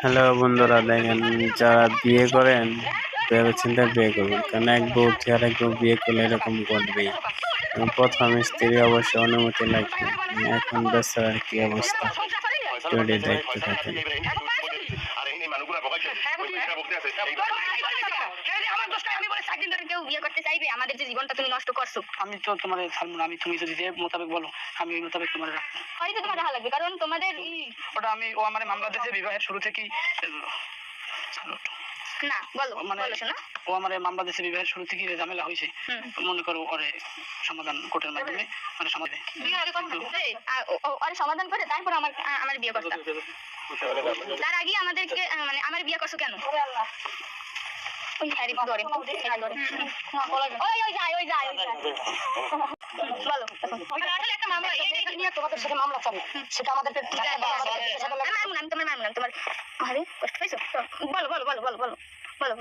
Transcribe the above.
Hello বন্ধুরা, দেখেন যারা বিয়ে করেন ভেবে চিন্তে বিয়ে করবেন, কারণ এক বউ আর এক বউ বিয়ে করলে এরকম ঘটবেই। এবং প্রথম স্ত্রী অবশ্যই অনুমতি লাগবে। এখন বেচারার কি অবস্থা ভিডিওটি দেখতে থাকেন। আমাদের যে জীবনটা তুমি নষ্ট করছো, আমি তো তোমার ছাড়বো না। আমি তুমি যদি যে মোতাবেক বলো আমি ওই মোতাবেক তোমার রাখবো। হয়তো তোমার রাখা লাগবে, কারণ তোমাদের ওটা আমি ও আমার মামলা দিয়েছে বিবাহের শুরু থেকেই। না বলো মানে না, ও আমার মামলা দিয়েছে বিবাহের শুরু থেকেই ঝামেলা হয়েছে। মনে করো ওরে সমাধান কোর্টের মাধ্যমে মানে সমাধান করে তারপর আমার বিয়ে করতে। তার আগে আমাদেরকে মানে আমার বিয়ে করছো কেন? বলো